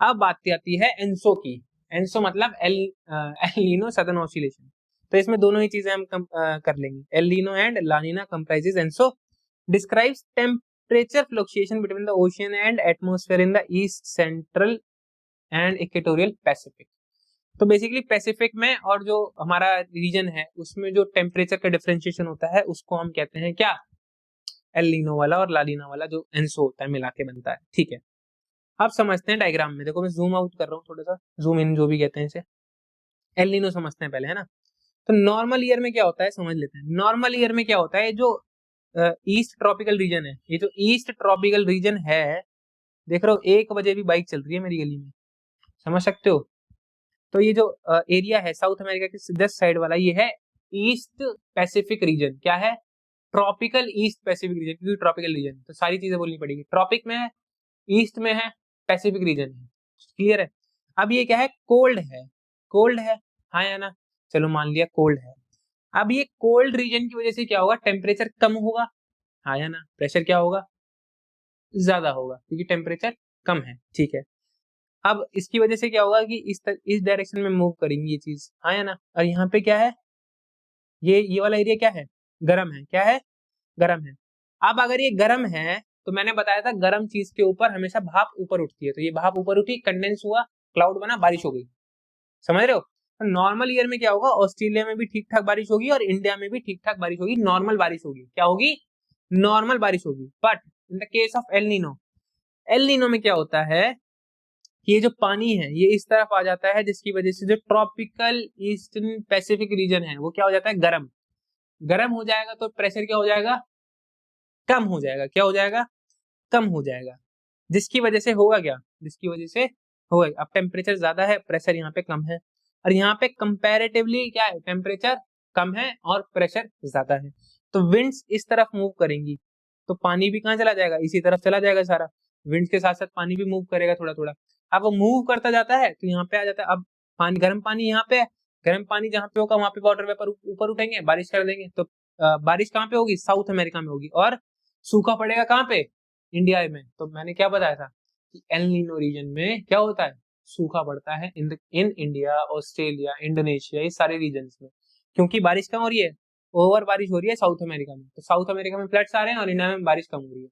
अब बात आती है एनसो की। एनसो मतलब एल नीनो सदर्न ऑसिलेशन। तो इसमें दोनों ही चीजें हम कर लेंगे। El Nino and La Nina comprises ENSO, describes temperature fluctuation between the ocean and atmosphere in the east central and equatorial Pacific. तो बेसिकली पैसिफिक में और जो हमारा रीजन है उसमें जो टेम्परेचर का डिफरेंशिएशन होता है उसको हम कहते हैं क्या, एल नीनो वाला और ला नीना वाला जो एनसो होता है मिला के बनता है। ठीक है, अब समझते हैं डायग्राम में। देखो मैं जूम आउट कर रहा हूँ थोड़ा सा, जूम इन जो भी कहते हैं इसे। एल नीनो समझते हैं पहले, है ना। तो नॉर्मल ईयर में क्या होता है समझ लेते हैं। नॉर्मल ईयर में क्या होता है, जो ईस्ट ट्रॉपिकल रीजन है, ये जो ईस्ट ट्रॉपिकल रीजन है, देख रहे हो 1 बजे भी बाइक चल रही है मेरी गली में, समझ सकते हो। तो ये जो एरिया है साउथ अमेरिका के जस्ट साइड वाला, ये है ईस्ट पैसिफिक रीजन। क्या है, ट्रॉपिकल ईस्ट पैसिफिक रीजन, क्योंकि ट्रॉपिकल रीजन तो सारी चीजें बोलनी पड़ेगी। ट्रॉपिक में है, ईस्ट में है, पैसिफिक रीजन है। क्लियर है। अब ये क्या है, कोल्ड है। कोल्ड है, हाँ या ना, चलो मान लिया कोल्ड है। अब ये कोल्ड रीजन की वजह से क्या होगा, टेम्परेचर कम होगा, हाँ या ना, प्रेशर क्या होगा, ज्यादा होगा, क्योंकि टेम्परेचर कम है। ठीक है, अब इसकी वजह से क्या होगा कि इस डायरेक्शन में मूव करेंगी ये चीज, हाँ या ना। और यहाँ पे क्या है, ये वाला एरिया क्या है, गर्म है। क्या है, गर्म है। अब अगर ये गर्म है तो मैंने बताया था गर्म चीज के ऊपर हमेशा भाप ऊपर उठती है, तो ये भाप ऊपर उठी, कंडेंस हुआ, क्लाउड बना, बारिश हो गई। समझ रहे हो। तो नॉर्मल ईयर में क्या होगा, ऑस्ट्रेलिया में भी ठीक ठाक बारिश होगी और इंडिया में भी ठीक ठाक बारिश होगी, नॉर्मल बारिश होगी। क्या होगी, नॉर्मल बारिश होगी। But in the case of El Nino, El Nino में क्या होता है कि ये जो पानी है ये इस तरफ आ जाता है, जिसकी वजह से जो ट्रॉपिकल ईस्टर्न पैसिफिक रीजन है वो क्या हो जाता है, गर्म। गर्म हो जाएगा तो प्रेशर क्या हो जाएगा, कम हो जाएगा। क्या हो जाएगा, कम हो जाएगा। जिसकी वजह से होगा क्या, जिसकी वजह से होगा, अब टेम्परेचर ज्यादा है, प्रेशर यहाँ पे कम है, और यहाँ पे कंपैरेटिवली क्या है, टेम्परेचर कम है और प्रेशर ज्यादा है। तो विंड्स इस तरफ मूव करेंगी, तो पानी भी कहाँ चला जाएगा, इसी तरफ चला जाएगा सारा। विंड्स के साथ साथ पानी भी मूव करेगा थोड़ा थोड़ा। अब वो मूव करता जाता है तो यहाँ पे आ जाता है। अब पानी, गर्म पानी यहाँ पे है, गर्म पानी जहाँ पे होगा वहां पे वाटर वेपर ऊपर उठेंगे, बारिश कर देंगे। तो बारिश कहाँ पे होगी, साउथ अमेरिका में होगी। और सूखा पड़ेगा कहाँ पे, इंडिया में। तो मैंने क्या बताया था कि एल नीनो रीजन में क्या होता है, सूखा पड़ता है इन इंडिया, ऑस्ट्रेलिया, इंडोनेशिया, ये सारे रीजन में। क्योंकि बारिश कम हो रही है, ओवर बारिश हो रही है साउथ अमेरिका में, तो साउथ अमेरिका में फ्लड्स आ रहे हैं और इंडिया में बारिश कम हो रही है,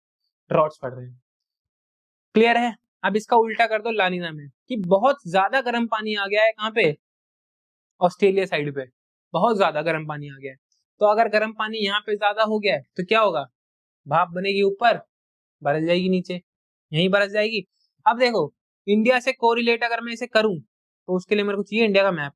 ड्रॉट्स पड़ रहे हैं। क्लियर है। अब इसका उल्टा कर दो लानिना में, कि बहुत ज्यादा गर्म पानी आ गया है कहाँ पे, ऑस्ट्रेलिया साइड पे, बहुत ज्यादा गर्म पानी आ गया है। तो अगर गर्म पानी यहाँ पे ज्यादा हो गया है तो क्या होगा, भाप बनेगी ऊपर, बरस जाएगी नीचे, यहीं बरस जाएगी। अब देखो इंडिया से कोरिलेट अगर मैं इसे करूं तो उसके लिए मेरे को चाहिए इंडिया का मैप।